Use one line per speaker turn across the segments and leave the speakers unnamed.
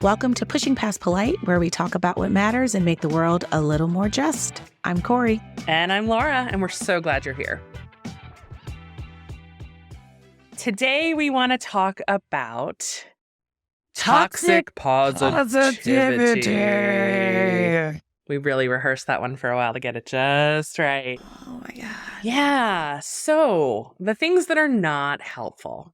Welcome to Pushing Past Polite, where we talk about what matters and make the world a little more just. I'm Kori.
And I'm Laura, and we're so glad you're here. Today, we want to talk about toxic positivity. We really rehearsed that one for a while to get it just right.
Oh my God.
Yeah. So the things that are not helpful.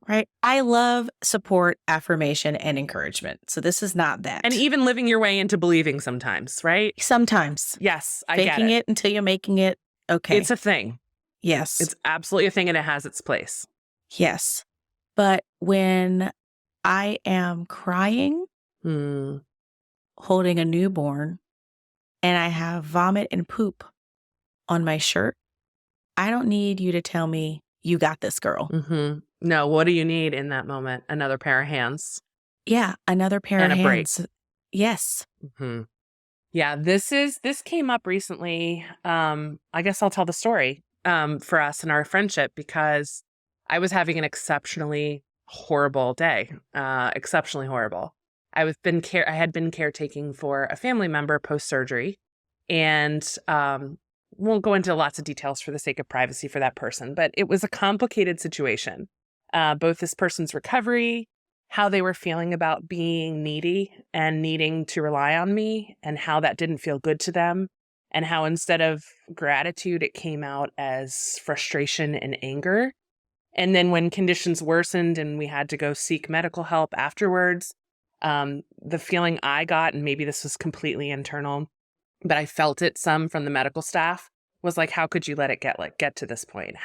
Right. I love support, affirmation, and encouragement. So this is not that.
And even living your way into believing sometimes, right?
Sometimes.
Yes, I get
Faking it until you're making it okay.
It's a thing.
Yes.
It's absolutely a thing, and it has its place.
Yes. But when I am crying, holding a newborn, and I have vomit and poop on my shirt, I don't need you to tell me, you got this, girl.
Mm-hmm. No, what do you need in that moment? Another pair of hands.
Yeah, another pair
and
of
a
hands.
break.
Yes.
Mm-hmm. Yeah, this came up recently. I guess I'll tell the story for us and our friendship, because I was having an exceptionally horrible day. Exceptionally horrible. I had been caretaking for a family member post-surgery, and won't go into lots of details for the sake of privacy for that person, but it was a complicated situation. Both this person's recovery, how they were feeling about being needy and needing to rely on me, and how that didn't feel good to them, and how instead of gratitude, it came out as frustration and anger. And then when conditions worsened and we had to go seek medical help afterwards, the feeling I got, and maybe this was completely internal, but I felt it some from the medical staff, was like, how could you let it get to this point?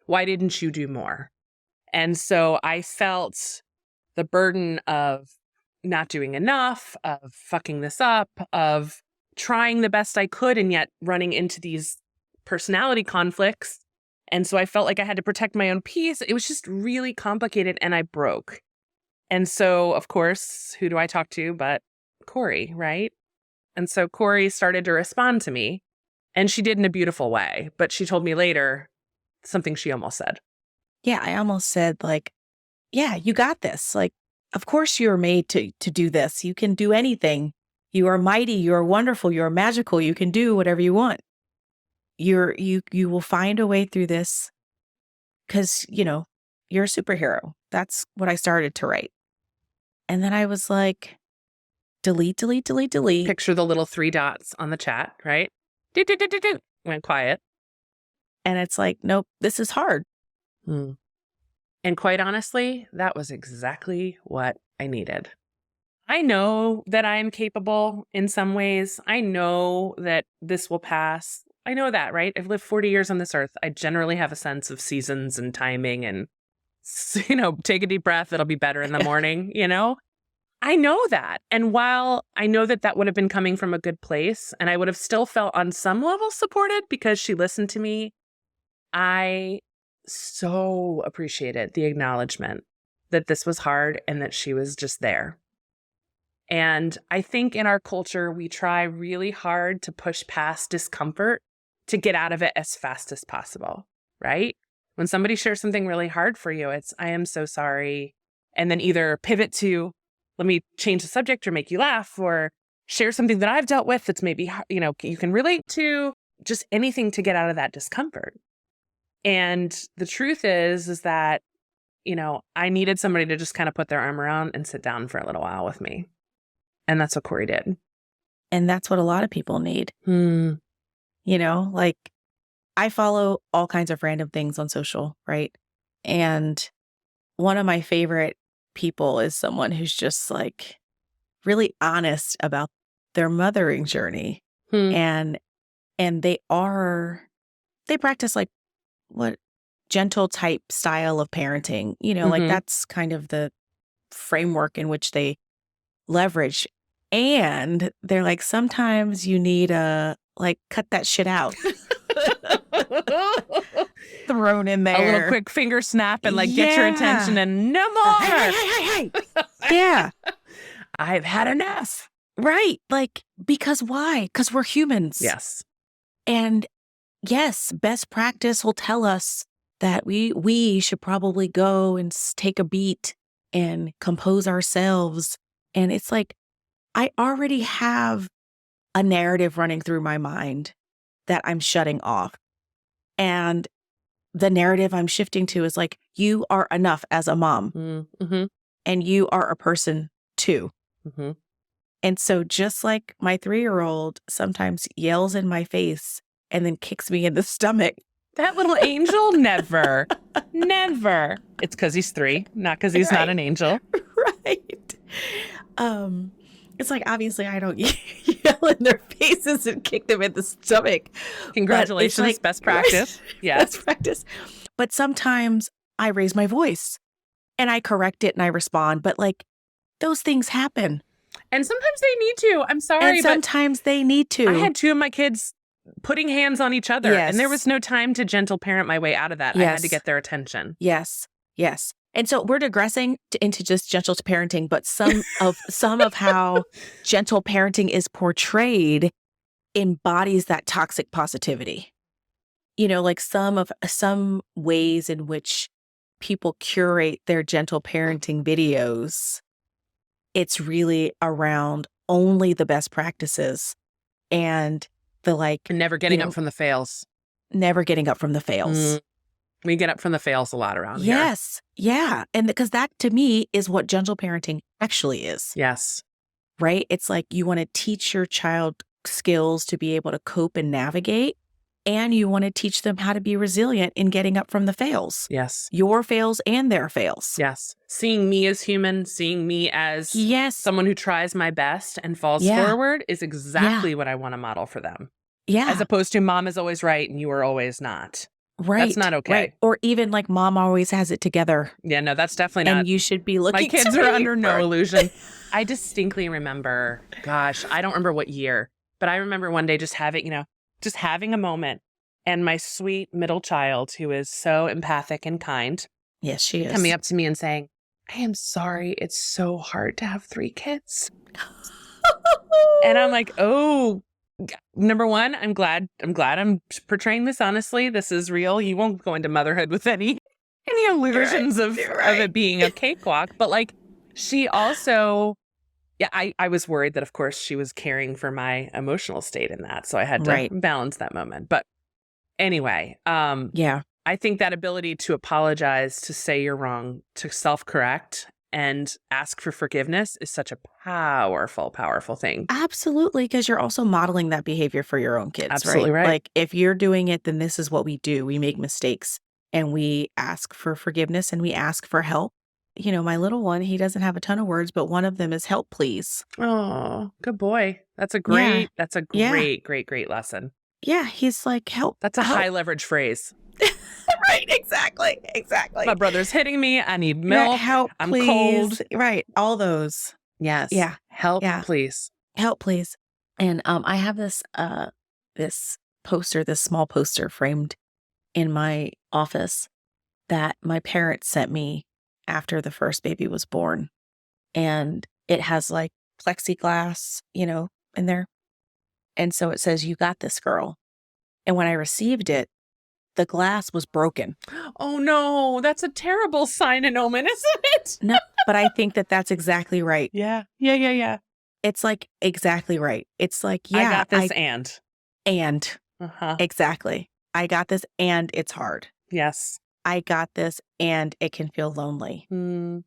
Why didn't you do more? And so I felt the burden of not doing enough, of fucking this up, of trying the best I could, and yet running into these personality conflicts. And so I felt like I had to protect my own peace. It was just really complicated, and I broke. And so, of course, who do I talk to but Kori, right? And so Kori started to respond to me, and she did in a beautiful way. But she told me later something she almost said.
Yeah, I almost said, like, yeah, you got this. Like, of course you are made to do this. You can do anything. You are mighty. You are wonderful. You are magical. You can do whatever you want. You will find a way through this because, you're a superhero. That's what I started to write. And then I was like, delete, delete, delete, delete.
Picture the little 3 dots on the chat, right? Do. Went quiet.
And it's like, nope, this is hard.
And quite honestly, that was exactly what I needed. I know that I am capable in some ways. I know that this will pass. I know that, right? I've lived 40 years on this earth. I generally have a sense of seasons and timing, and, take a deep breath. It'll be better in the morning, I know that. And while I know that that would have been coming from a good place, and I would have still felt on some level supported because she listened to me, I so appreciated the acknowledgement that this was hard and that she was just there. And I think in our culture, we try really hard to push past discomfort to get out of it as fast as possible, right? When somebody shares something really hard for you, it's, I am so sorry. And then either pivot to, let me change the subject or make you laugh, or share something that I've dealt with that's maybe, you can relate to, just anything to get out of that discomfort. And the truth is that, I needed somebody to just kind of put their arm around and sit down for a little while with me. And that's what Kori did.
And that's what a lot of people need. Like, I follow all kinds of random things on social, right? And one of my favorite people is someone who's just like really honest about their mothering journey. And they practice like what gentle type style of parenting, like that's kind of the framework in which they leverage. And they're like, sometimes you need cut that shit out. Thrown in there.
A little quick finger snap and get your attention and no more.
Hey. Yeah.
I've had enough.
Right. Like, because why? Because we're humans.
Yes.
And yes, best practice will tell us that we should probably go and take a beat and compose ourselves And it's like, I already have a narrative running through my mind that I'm shutting off. And the narrative I'm shifting to is like, you are enough as a mom.
Mm-hmm.
And you are a person too.
Mm-hmm.
And so just like my 3-year-old sometimes yells in my face and then kicks me in the stomach.
That little angel? Never. Never. It's because he's 3, not because he's not an angel.
Right. It's like, obviously I don't yell in their faces and kick them in the stomach.
Congratulations. Like, best practice. Yes.
Best practice. But sometimes I raise my voice and I correct it and I respond. But like, those things happen.
And sometimes they need to. I'm sorry.
And sometimes they need to.
I had 2 of my kids putting hands on each other.
Yes.
And there was no time to gentle parent my way out of that.
Yes.
I had to get their attention.
Yes. Yes. And so we're digressing into just gentle parenting, but some of how gentle parenting is portrayed embodies that toxic positivity. You know, like some ways in which people curate their gentle parenting videos, it's really around only the best practices and the like.
And never getting up from the fails.
Never getting up from the fails.
We get up from the fails a lot around here.
Yes. Yeah. And because that to me is what gentle parenting actually is.
Yes.
Right? It's like you want to teach your child skills to be able to cope and navigate. And you want to teach them how to be resilient in getting up from the fails.
Yes.
Your fails and their fails.
Yes. Seeing me as human, seeing me as someone who tries my best and falls forward is exactly what I want to model for them.
Yeah.
As opposed to mom is always right and you are always not.
Right.
That's not okay.
Right. Or even like mom always has it together.
Yeah, no, that's definitely not.
And you should be looking.
My kids are under no illusion. I distinctly remember, gosh, I don't remember what year, but I remember one day just having a moment and my sweet middle child who is so empathic and kind.
Yes, she is.
Coming up to me and saying, I am sorry. It's so hard to have 3 kids. And I'm like, oh, number one, I'm glad I'm portraying this honestly. This is real. You won't go into motherhood with any illusions of it being a cakewalk. But like, she also, I was worried that of course she was caring for my emotional state in that. So I had to balance that moment. But anyway, I think that ability to apologize, to say you're wrong, to self-correct and ask for forgiveness is such a powerful, powerful thing.
Absolutely, because you're also modeling that behavior for your own kids.
Absolutely right.
Like if you're doing it, then this is what we do. We make mistakes and we ask for forgiveness and we ask for help. You know, my little one, he doesn't have a ton of words, but one of them is help, please.
Oh, good boy. That's a great lesson.
Yeah, he's like, help.
That's a high leverage phrase.
Right, exactly.
My brother's hitting me. I need milk.
Help,
I'm
please.
cold.
Right, all those.
Yes.
Yeah.
Help, please.
Help, please. And I have this poster, this small poster framed in my office that my parents sent me after the first baby was born. And it has like plexiglass, in there. And so it says, "You got this, girl." And when I received it, the glass was broken.
Oh no, that's a terrible sign and omen, isn't it?
No, but I think that that's exactly right.
Yeah.
It's like exactly right. It's like,
I got this
and exactly. I got this and it's hard.
Yes.
I got this and it can feel lonely.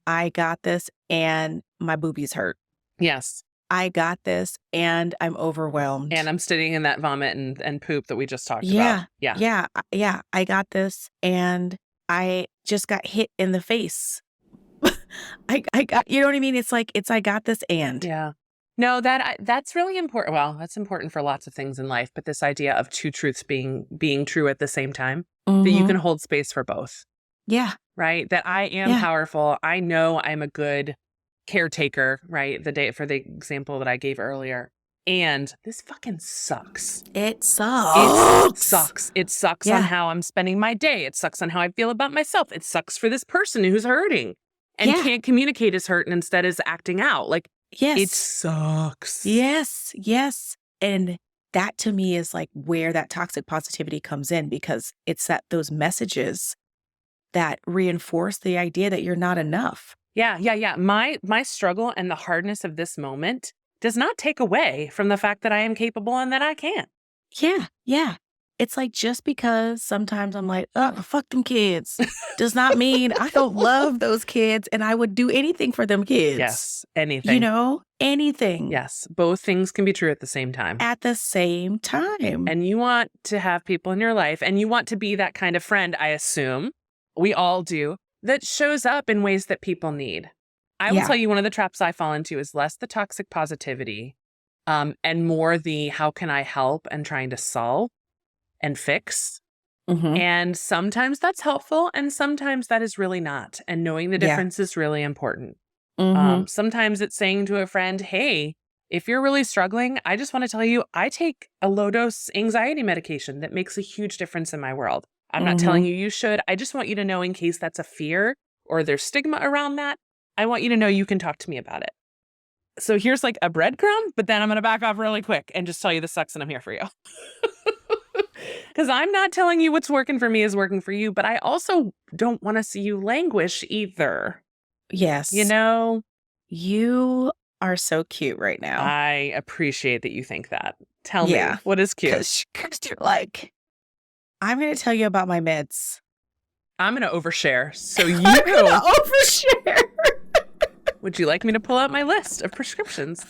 I got this and my boobies hurt.
Yes.
I got this and I'm overwhelmed.
And I'm sitting in that vomit and poop that we just talked about.
Yeah. I got this and I just got hit in the face. I got, you know what I mean? It's like, I got this and.
Yeah. No, that's really important. Well, that's important for lots of things in life, but this idea of 2 truths being true at the same time, that you can hold space for both.
Yeah.
Right? That I am powerful. I know I'm a good caretaker, right? For the example that I gave earlier. And this fucking sucks.
It sucks.
It sucks on how I'm spending my day. It sucks on how I feel about myself. It sucks for this person who's hurting and can't communicate his hurt and instead is acting out. Like, it sucks.
Yes. And that to me is like where that toxic positivity comes in, because it's those messages that reinforce the idea that you're not enough.
Yeah. My struggle and the hardness of this moment does not take away from the fact that I am capable and that I can.
Yeah. It's like just because sometimes I'm like, oh, fuck them kids, does not mean I don't love those kids and I would do anything for them kids.
Yes, anything.
Anything.
Yes, both things can be true at the same time.
At the same time.
And you want to have people in your life, and you want to be that kind of friend, I assume, we all do, that shows up in ways that people need. I will tell you, one of the traps I fall into is less the toxic positivity and more the how can I help and trying to solve and fix.
Mm-hmm.
And sometimes that's helpful and sometimes that is really not. And knowing the difference is really important.
Mm-hmm.
Sometimes it's saying to a friend, hey, if you're really struggling, I just want to tell you, I take a low dose anxiety medication that makes a huge difference in my world. I'm not telling you should. I just want you to know, in case that's a fear or there's stigma around that, I want you to know you can talk to me about it. So here's like a breadcrumb, but then I'm going to back off really quick and just tell you this sucks and I'm here for you. Because I'm not telling you what's working for me is working for you, but I also don't want to see you languish either.
Yes. You are so cute right now.
I appreciate that you think that. Tell me, what is cute?
Because you're like, I'm going to tell you about my meds.
I'm going to overshare. So you
overshare.
Would you like me to pull out my list of prescriptions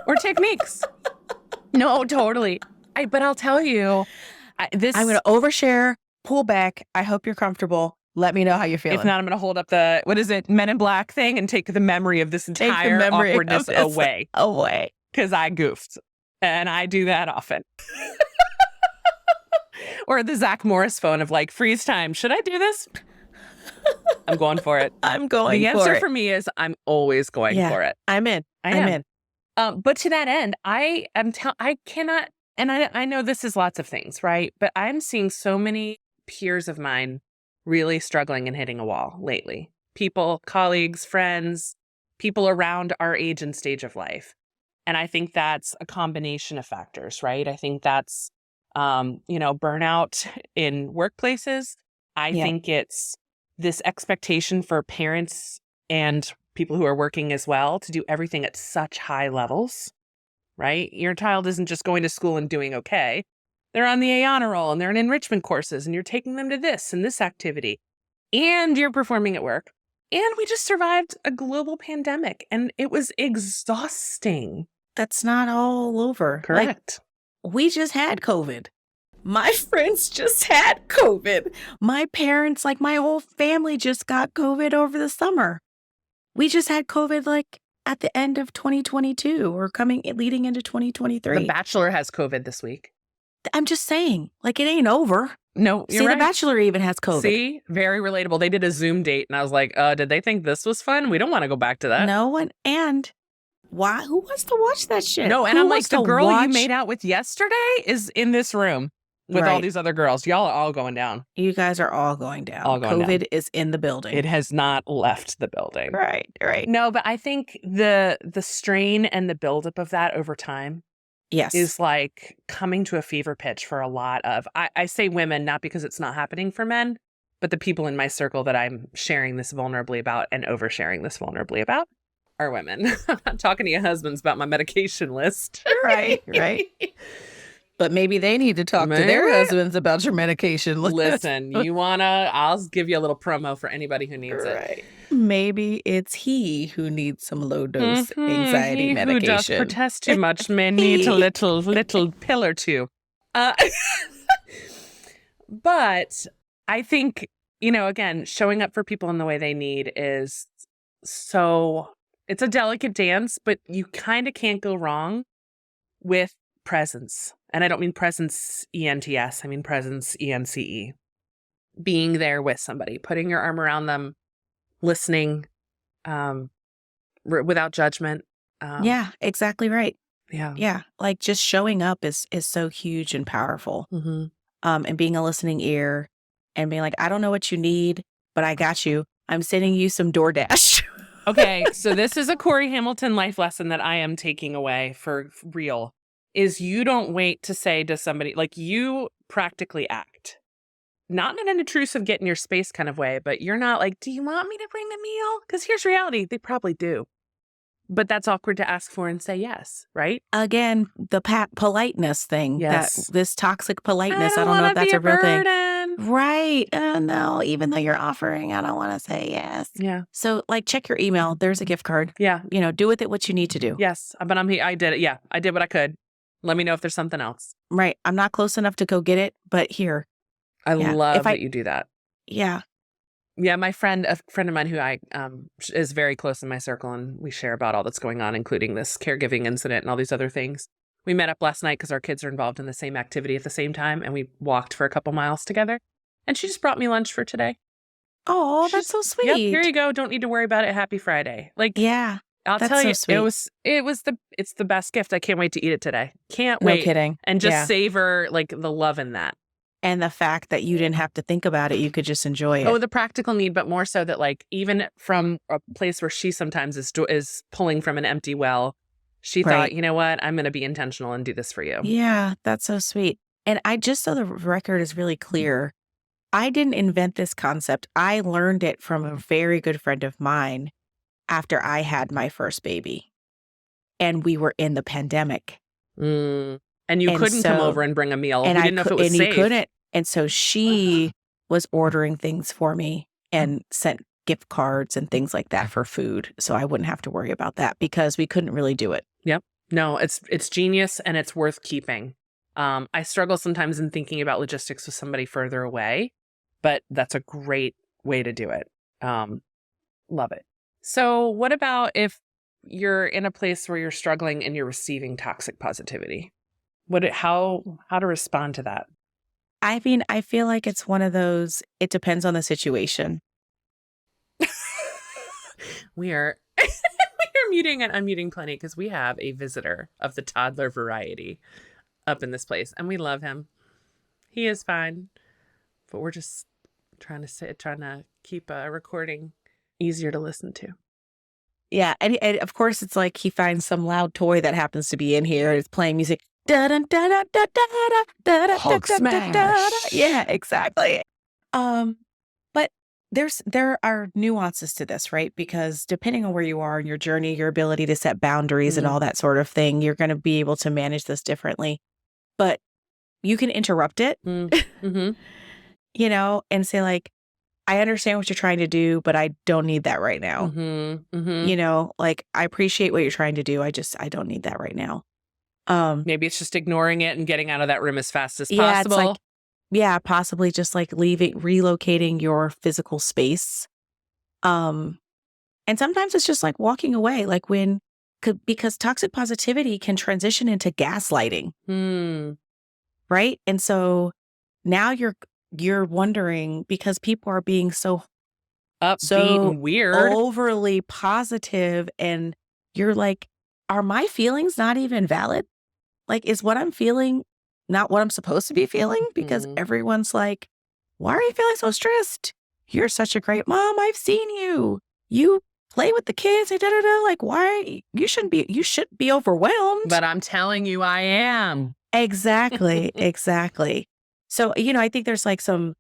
or techniques? No, totally. But I'll tell you, I'm
going to overshare, pull back. I hope you're comfortable. Let me know how you're feeling.
If not, I'm going to hold up the, what is it, Men in Black thing and take the memory of this entire awkwardness away. Because I goofed. And I do that often. Or the Zack Morris phone of like, freeze time. Should I do this? I'm going for it. The answer for me is I'm always going for it.
I'm in.
I'm in. But to that end, I cannot, and I know this is lots of things, right? But I'm seeing so many peers of mine really struggling and hitting a wall lately. People, colleagues, friends, people around our age and stage of life. And I think that's a combination of factors, right? I think that's, burnout in workplaces. I think it's this expectation for parents and people who are working as well to do everything at such high levels, right? Your child isn't just going to school and doing okay. They're on the A honor roll and they're in enrichment courses and you're taking them to this and this activity and you're performing at work. And we just survived a global pandemic and it was exhausting.
That's not all over.
Correct.
We just had COVID. My friends just had COVID. My parents, like my whole family just got COVID over the summer. We just had COVID like at the end of 2022 or leading into 2023.
The Bachelor has COVID this week.
I'm just saying, like it ain't over.
No, you're right.
The Bachelor even has COVID.
See, very relatable. They did a Zoom date and I was like, did they think this was fun? We don't want to go back to that.
No one. And why? Who wants to watch that shit?
No, and I'm like, the girl you made out with yesterday is in this room with all these other girls. Y'all are all going down.
You guys are all going down. COVID is in the building.
It has not left the building.
Right.
No, but I think the strain and the buildup of that over time is like coming to a fever pitch for a lot of, I say women, not because it's not happening for men, but the people in my circle that I'm sharing this vulnerably about and oversharing this vulnerably about are women. I'm not talking to your husbands about my medication list.
Right. But maybe they need to talk to their husbands about your medication list.
Listen, I'll give you a little promo for anybody who needs it.
Maybe it's he who needs some low dose anxiety medication.
Who does protest too much may need a little pill or two. But I think, again, showing up for people in the way they need is it's a delicate dance, but you kind of can't go wrong with presence. And I don't mean presence ENTS, I mean presence ENCE. Being there with somebody, putting your arm around them, listening without judgment.
Yeah, exactly right.
Yeah.
Like just showing up is so huge and powerful.
Mm-hmm.
And being a listening ear and being like, I don't know what you need, but I got you. I'm sending you some DoorDash.
Okay, so this is a Kori Hamilton life lesson that I am taking away for real. Is you don't wait to say to somebody, like you practically act. not in an intrusive, get in your space kind of way, but you're not like, do you want me to bring the meal? Because here's reality. They probably do. But that's awkward to ask for and say yes, right?
Again, the politeness thing,
Yes.
this toxic politeness. I
don't
don't know if
wanna
that's
be
a real thing.
burden.
Right. No, even though you're offering, I don't want to say yes.
Yeah.
So like check your email. There's a gift card.
Yeah.
Do with it what you need to do.
Yes. But I did it. Yeah. I did what I could. Let me know if there's something else.
Right. I'm not close enough to go get it, but here.
I love that you do that.
Yeah.
Yeah, a friend of mine who I is very close in my circle, and we share about all that's going on, including this caregiving incident and all these other things. We met up last night because our kids are involved in the same activity at the same time, and we walked for a couple miles together. And she just brought me lunch for today.
Oh, that's so sweet.
Yep, here you go. Don't need to worry about it. Happy Friday. Like,
yeah,
I'll
that's
tell
so
you,
sweet.
it's the best gift. I can't wait to eat it today. Can't
No
wait.
kidding.
And just savor like the love in that.
And the fact that you didn't have to think about it, you could just enjoy it.
Oh, the practical need, but more so that like even from a place where she sometimes is pulling from an empty well, she thought, you know what, I'm going to be intentional and do this for you.
Yeah, that's so sweet. And just so the record is really clear, I didn't invent this concept. I learned it from a very good friend of mine after I had my first baby. And we were in the pandemic.
And you couldn't come over and bring a meal.
And
we didn't know if it was safe.
You couldn't. And so she was ordering things for me and sent gift cards and things like that for food. So I wouldn't have to worry about that because we couldn't really do it.
Yep. No, it's genius and it's worth keeping. I struggle sometimes in thinking about logistics with somebody further away, but that's a great way to do it. Love it. So what about if you're in a place where you're struggling and you're receiving toxic positivity? How to respond to that?
I mean, I feel like it's one of those, it depends on the situation.
We are muting and unmuting plenty because we have a visitor of the toddler variety up in this place, and we love him. He is fine, but we're just trying to keep a recording easier to listen to.
Yeah, and of course, it's like he finds some loud toy that happens to be in here. It's playing music. Hulk smash. Yeah, exactly. But there are nuances to this, right? Because depending on where you are in your journey, your ability to set boundaries and all that sort of thing, you're going to be able to manage this differently. But you can interrupt it, and say like, I understand what you're trying to do, but I don't need that right now. Like I appreciate what you're trying to do. I don't need that right now.
Maybe it's just ignoring it and getting out of that room as fast as possible.
Possibly just like relocating your physical space. And sometimes it's just like walking away, like because toxic positivity can transition into gaslighting. Right. And so now you're wondering because people are being so
upbeat and weird,
overly positive, and you're like, are my feelings not even valid? Like, is what I'm feeling not what I'm supposed to be feeling? Because everyone's like, why are you feeling so stressed? You're such a great mom. I've seen you. You play with the kids. Like, why? You should be overwhelmed.
But I'm telling you, I am.
Exactly. Exactly. So, I think there's like some.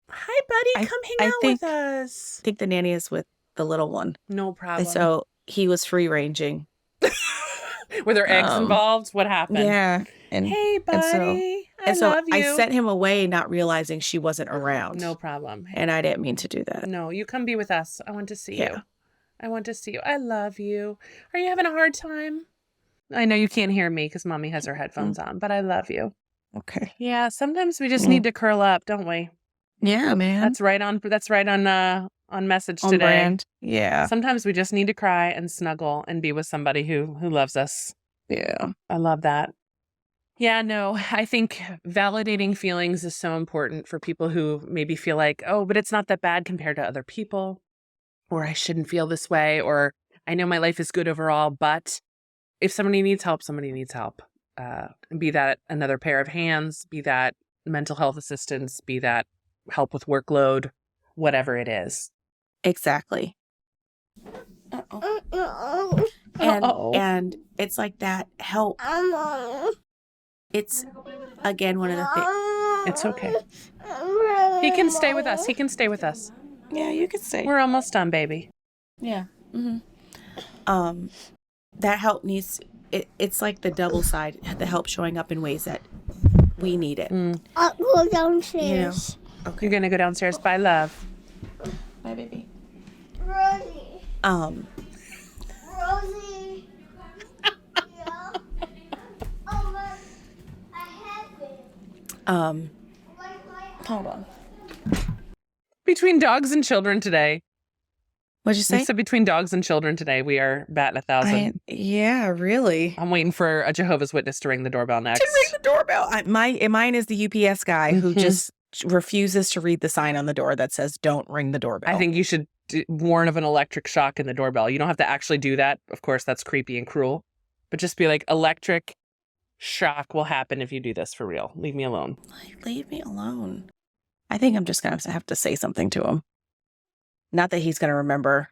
Hi, buddy. Come hang out with us.
I think the nanny is with the little one.
No problem.
And so he was free ranging.
Were there eggs involved? What happened?
Yeah. And
hey, buddy. I love you.
I sent him away, not realizing she wasn't around.
No problem.
And I didn't mean to do that.
No, you come be with us. I want to see you. I want to see you. I love you. Are you having a hard time? I know you can't hear me because mommy has her headphones on, but I love you.
Okay.
Yeah. Sometimes we just need to curl up, don't we?
Yeah, man.
That's right on message
on
today.
Brand. Yeah.
Sometimes we just need to cry and snuggle and be with somebody who loves us.
Yeah.
I love that. Yeah, no, I think validating feelings is so important for people who maybe feel like, oh, but it's not that bad compared to other people, or I shouldn't feel this way, or I know my life is good overall, but if somebody needs help, somebody needs help. Be that another pair of hands, be that mental health assistance, be that help with workload, whatever it is.
Exactly. And it's like that help It's, again, one of the things.
It's okay. He can stay with us. He can stay with us.
Yeah, you can stay.
We're almost done, baby.
Yeah. That help needs, it's like the double side, the help showing up in ways that we need it.
I'll go downstairs.
Okay.
You're going to go downstairs. Bye, love.
Bye, baby.
Rosie.
Um,
Rosie. Yeah. Oh, but I have it.
hold on.
Between dogs and children today.
What'd you say?
So between dogs and children today, we are batting 1,000.
Yeah, really.
I'm waiting for a Jehovah's Witness to ring the doorbell next.
To ring the doorbell. Mine is the UPS guy who just refuses to read the sign on the door that says, don't ring the doorbell.
I think you should warn of an electric shock in the doorbell. You don't have to actually do that. Of course, that's creepy and cruel. But just be like, electric shock will happen if you do this for real. Leave me alone.
Leave me alone. I think I'm just going to have to say something to him. Not that he's going to remember.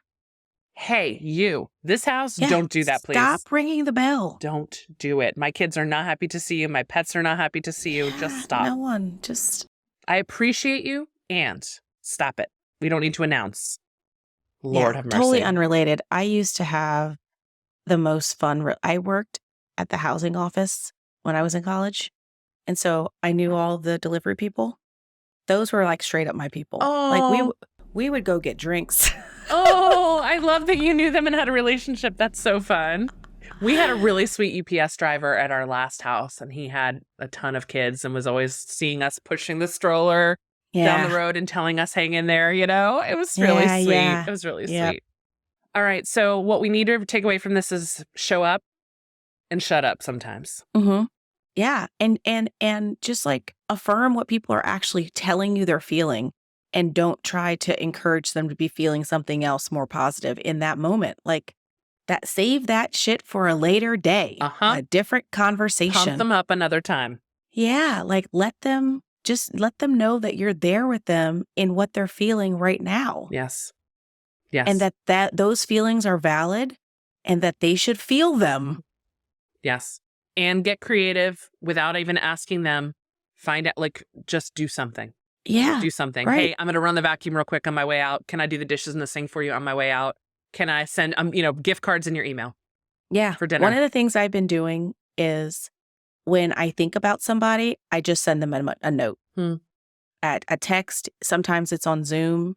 Hey, you, this house, don't do that, please.
Stop ringing the bell.
Don't do it. My kids are not happy to see you. My pets are not happy to see you. Just stop.
No one. Just.
I appreciate you and stop it. We don't need to announce. Lord have mercy.
Totally unrelated. I used to have the most fun. I worked at the housing office when I was in college. And so I knew all the delivery people. Those were like straight up my people.
Oh.
Like we would go get drinks.
Oh, I love that you knew them and had a relationship. That's so fun. We had a really sweet UPS driver at our last house, and he had a ton of kids and was always seeing us pushing the stroller down the road and telling us hang in there, you know? It was really sweet.
Yeah.
It was really sweet. All right, so what we need to take away from this is show up and shut up sometimes.
Mm-hmm. Yeah, and just like affirm what people are actually telling you they're feeling. And don't try to encourage them to be feeling something else more positive in that moment. Like that, save that shit for a later day, a different conversation.
Pump them up another time.
Yeah, like let them know that you're there with them in what they're feeling right now.
Yes. Yes.
And that those feelings are valid and that they should feel them.
Yes. And get creative without even asking them. Find out, like, just do something.
Yeah.
Do something.
Right.
Hey, I'm going to run the vacuum real quick on my way out. Can I do the dishes in the sink for you on my way out? Can I send, gift cards in your email?
Yeah.
For dinner.
One of the things I've been doing is when I think about somebody, I just send them a note, a text. Sometimes it's on Zoom,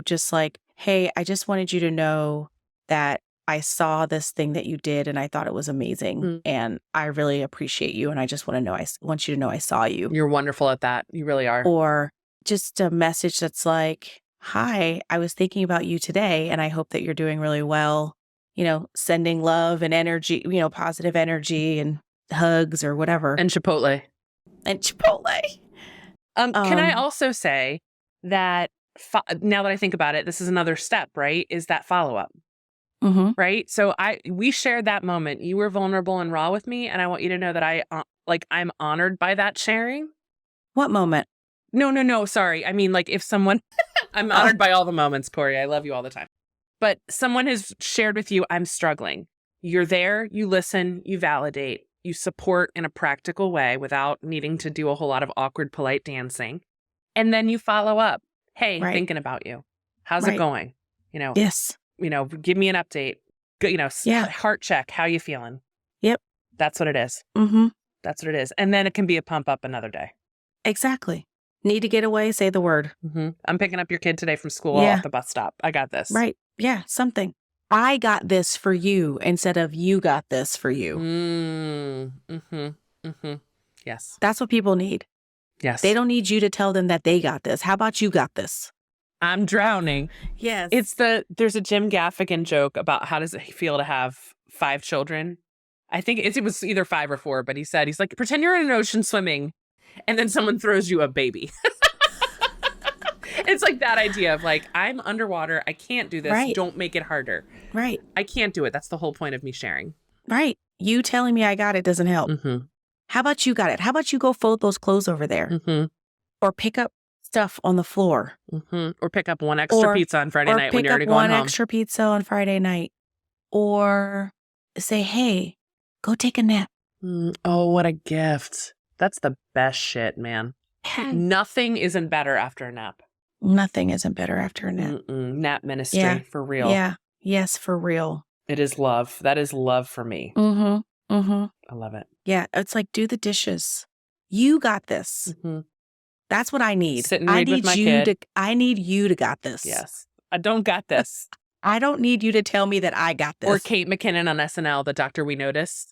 just like, hey, I just wanted you to know that I saw this thing that you did and I thought it was amazing and I really appreciate you. And I just want you to know I saw you.
You're wonderful at that. You really are.
Or just a message that's like, hi, I was thinking about you today and I hope that you're doing really well. Sending love and energy, positive energy and hugs or whatever.
And Chipotle. Can I also say that now that I think about it, this is another step, right? Is that follow-up.
Mm-hmm.
Right. So we shared that moment. You were vulnerable and raw with me. And I want you to know that I'm honored by that sharing.
What moment?
No. Sorry. I mean, like if someone, I'm honored by all the moments, Kori. I love you all the time. But someone has shared with you, I'm struggling. You're there. You listen. You validate. You support in a practical way without needing to do a whole lot of awkward, polite dancing. And then you follow up. Hey, thinking about you. How's it going?
Yes.
Give me an update. Heart check. How you feeling?
Yep.
That's what it is.
Mm-hmm.
That's what it is. And then it can be a pump up another day.
Exactly. Need to get away, say the word.
Mm-hmm. I'm picking up your kid today from school off the bus stop. I got this.
Right. Yeah. Something. I got this for you instead of you got this for you.
Mm-hmm. Mm-hmm. Yes.
That's what people need.
Yes.
They don't need you to tell them that they got this. How about you got this?
I'm drowning.
Yes.
There's a Jim Gaffigan joke about how does it feel to have 5 children. I think it was either 5 or 4, but he's like, pretend you're in an ocean swimming and then someone throws you a baby. It's like that idea of like, I'm underwater. I can't do this.
Right.
Don't make it harder.
Right.
I can't do it. That's the whole point of me sharing.
Right. You telling me I got it doesn't help.
Mm-hmm.
How about you got it? How about you go fold those clothes over there?
Mm-hmm.
Or pick up stuff on the floor.
Mm-hmm. Or pick up one extra pizza on Friday night when you're already going home.
Or pick up one extra pizza on Friday night. Or say, hey, go take a nap.
Oh, what a gift. That's the best shit, man. Nothing isn't better after a nap.
Nothing isn't better after a nap.
Nap ministry, for real.
Yeah. Yes, for real.
It is love. That is love for me.
Mm-hmm. Mm-hmm.
I love it.
Yeah. It's like, do the dishes. You got this.
Mm-hmm.
That's what I need.
Sit and read with my kid.
I need you to got this.
Yes. I don't got this.
I don't need you to tell me that I got this.
Or Kate McKinnon on SNL, the Dr. WeKnowDis.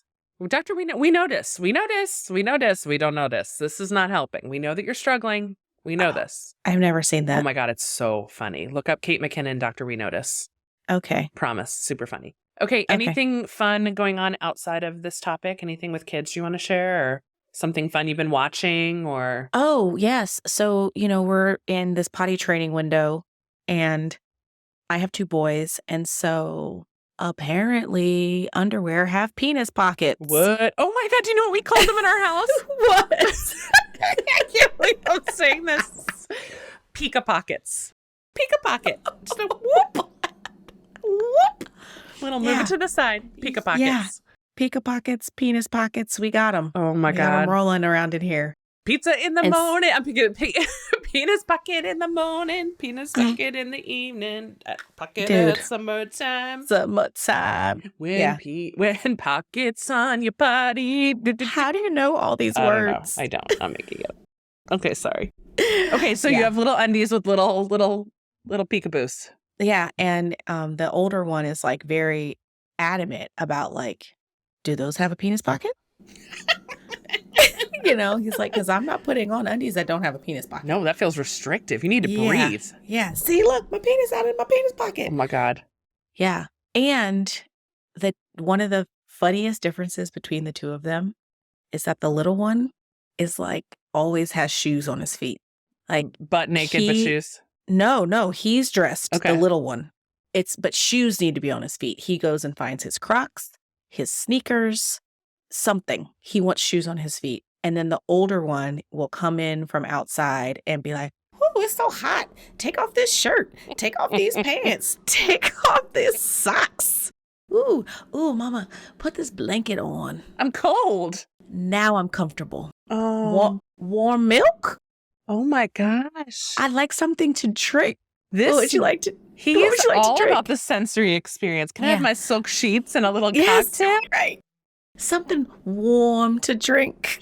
Dr. We notice. We don't notice. This is not helping. We know that you're struggling. We know this.
I've never seen that.
Oh my God, it's so funny. Look up Kate McKinnon, Dr. WeKnowDis.
Okay.
Promise. Super funny. Okay. Anything fun going on outside of this topic? Anything with kids you want to share, or something fun you've been watching, or?
Oh, yes. So, we're in this potty training window, and I have 2 boys. And so apparently underwear have penis pockets.
What? Oh my God. Do you know what we called them in our house?
What?
I can't believe I'm saying this. Pika pockets. Pika pocket. Just a whoop. Whoop. Little move it to the side. Pika pockets.
Yeah. Pika pockets, penis pockets. We got them.
Oh my God.
I'm rolling around in here.
Pizza in the morning. I'm picking penis pocket in the morning. Penis pocket in the evening. Pocket at summertime.
Summertime.
When pockets on your body.
How do you know all these words?
I don't. I'm making it up. Okay, sorry. Okay, so you have little undies with little peekaboos.
Yeah, and the older one is like very adamant about like, do those have a penis pocket? He's like, because I'm not putting on undies that don't have a penis pocket.
No, that feels restrictive. You need to breathe.
Yeah. See, look, my penis out in my penis pocket.
Oh my God.
Yeah. And one of the funniest differences between the 2 of them is that the little one is like always has shoes on his feet. Like
butt naked with shoes.
No, he's dressed.
Okay.
The little one. But shoes need to be on his feet. He goes and finds his Crocs, his sneakers, something. He wants shoes on his feet. And then the older one will come in from outside and be like, "Oh, it's so hot. Take off this shirt. Take off these pants. Take off these socks. Ooh, mama, put this blanket on.
I'm cold.
Now I'm comfortable.
Oh.
Warm milk?
Oh my gosh.
I'd like something to drink.
What
would you like to?
He's all about the sensory experience. Can I have my silk sheets and a little cocktail?
Right. Something warm to drink.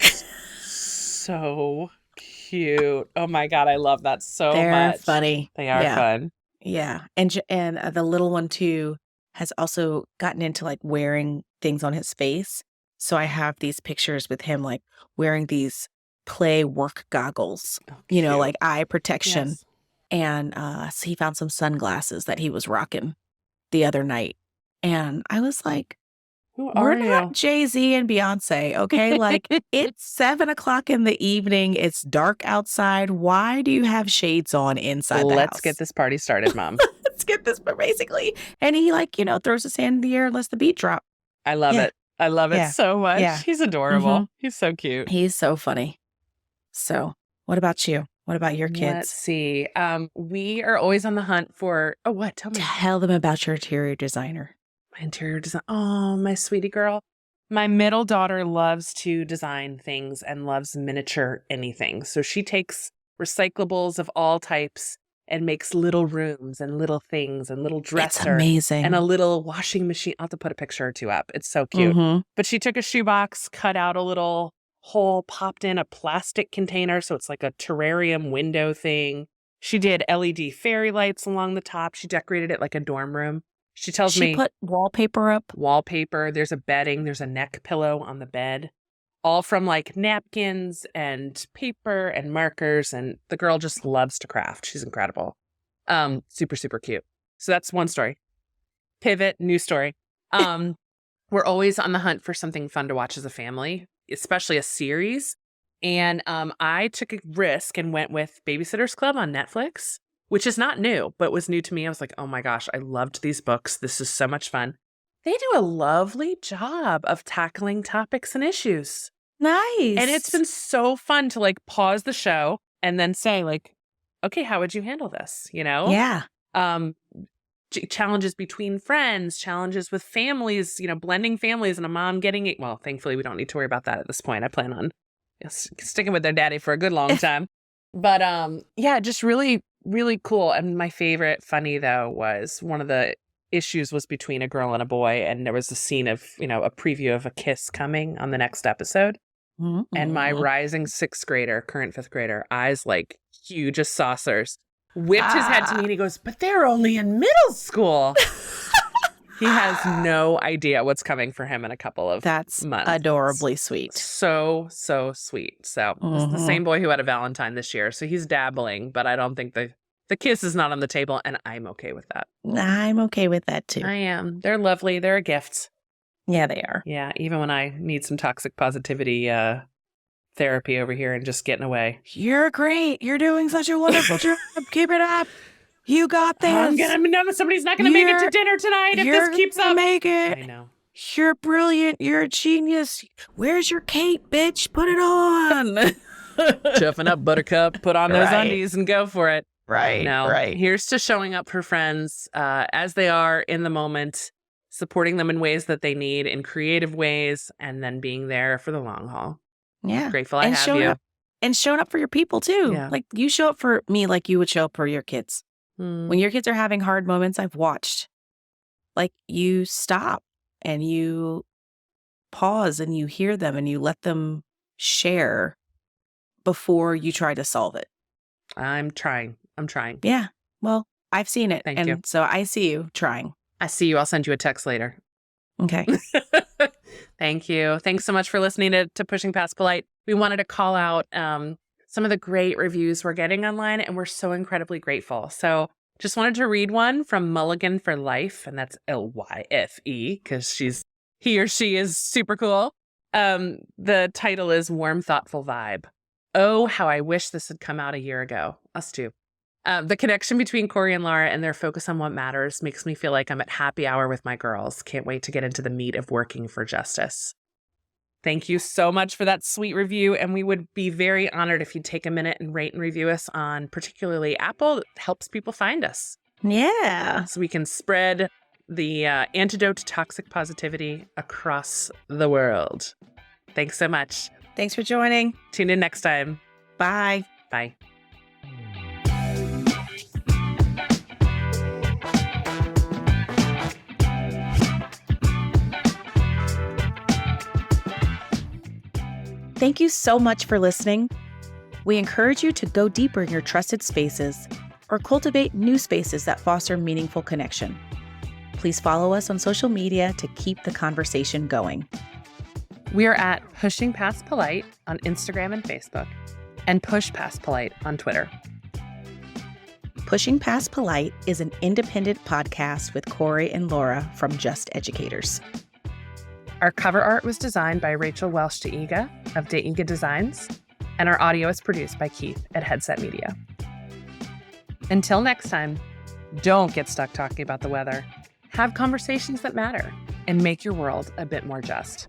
So cute. Oh my God, I love that so much.
They're funny.
They are fun.
Yeah. And the little one too has also gotten into like wearing things on his face. So I have these pictures with him like wearing these play work goggles, like eye protection. Yes. And so he found some sunglasses that he was rocking the other night. And I was like, we're not Jay-Z and Beyonce, okay? Like, it's 7:00 in the evening. It's dark outside. Why do you have shades on inside the house?
Let's get this party started, Mom.
Let's get this, but basically. And he throws his hand in the air and lets the beat drop.
I love it. I love it so much. Yeah. He's adorable. Mm-hmm. He's so cute.
He's so funny. So what about you? What about your kids?
Let's see. We are always on the hunt for, what? Tell me.
Tell them about your interior designer.
My interior design. Oh, my sweetie girl. My middle daughter loves to design things and loves miniature anything. So she takes recyclables of all types and makes little rooms and little things and little dresser.
It's amazing.
And a little washing machine. I'll have to put a picture or 2 up. It's so cute. Mm-hmm. But she took a shoebox, cut out a little hole, popped in a plastic container. So it's like a terrarium window thing. She did LED fairy lights along the top. She decorated it like a dorm room. She tells me.
She put wallpaper up.
Wallpaper. There's a bedding. There's a neck pillow on the bed. All from like napkins and paper and markers. And the girl just loves to craft. She's incredible. Super, super cute. So that's one story. Pivot, new story. We're always on the hunt for something fun to watch as a family, especially a series. And I took a risk and went with Babysitter's Club on Netflix, which is not new, but was new to me. I was like, oh my gosh, I loved these books. This is so much fun. They do a lovely job of tackling topics and issues.
Nice.
And it's been so fun to like pause the show and then say like, okay, how would you handle this?
Yeah.
challenges between friends, challenges with families, blending families, and a mom getting it. Well, thankfully, we don't need to worry about that at this point. I plan on sticking with their daddy for a good long time. But yeah, just really, really cool. And my favorite funny, though, was one of the issues was between a girl and a boy. And there was a scene of, a preview of a kiss coming on the next episode. Mm-hmm. And my rising 6th grader, current 5th grader, eyes like huge as saucers, whipped his head to me and he goes, "But they're only in middle school." He has no idea what's coming for him in a couple of months.
Adorably sweet.
So sweet. So it's the same boy who had a Valentine this year. So he's dabbling, but I don't think the kiss is not on the table, and I'm okay with that.
I'm okay with that too.
I am. They're lovely. They're a gift.
Yeah, they are.
Yeah, even when I need some toxic positivity therapy over here and just getting away.
You're great. You're doing such a wonderful job. Keep it up. You got this.
Somebody's not going to make it to dinner tonight if this keeps up.
Make it.
I know.
You're brilliant. You're a genius. Where's your cape, bitch? Put it on.
Chuffing up, buttercup. Put on those undies and go for it.
Right.
No.
Right.
Here's to showing up for friends as they are in the moment, supporting them in ways that they need, in creative ways, and then being there for the long haul.
Yeah.
Grateful I have you.
And showing up for your people, too.
Yeah.
Like, you show up for me like you would show up for your kids. When your kids are having hard moments, I've watched. Like, you stop and you pause and you hear them and you let them share before you try to solve it.
I'm trying.
Yeah. Well, I've seen it.
Thank you.
So I see you trying.
I see you. I'll send you a text later.
Okay.
Thank you. Thanks so much for listening to Pushing Past Polite. We wanted to call out some of the great reviews we're getting online, and we're so incredibly grateful. So just wanted to read one from Mulligan for Life, and that's Lyfe, because he or she is super cool. The title is Warm, Thoughtful Vibe. Oh, how I wish this had come out a year ago. Us too. The connection between Kori and Laura and their focus on what matters makes me feel like I'm at happy hour with my girls. Can't wait to get into the meat of working for justice. Thank you so much for that sweet review. And we would be very honored if you'd take a minute and rate and review us on particularly Apple. It helps people find us.
Yeah.
So we can spread the antidote to toxic positivity across the world. Thanks so much.
Thanks for joining.
Tune in next time.
Bye.
Bye.
Thank you so much for listening. We encourage you to go deeper in your trusted spaces or cultivate new spaces that foster meaningful connection. Please follow us on social media to keep the conversation going.
We are at Pushing Past Polite on Instagram and Facebook, and Push Past Polite on Twitter.
Pushing Past Polite is an independent podcast with Kori and Laura from Just Educators.
Our cover art was designed by Rachel Welsh DeIga of DeIga Designs, and our audio is produced by Keith at Headset Media. Until next time, don't get stuck talking about the weather. Have conversations that matter and make your world a bit more just.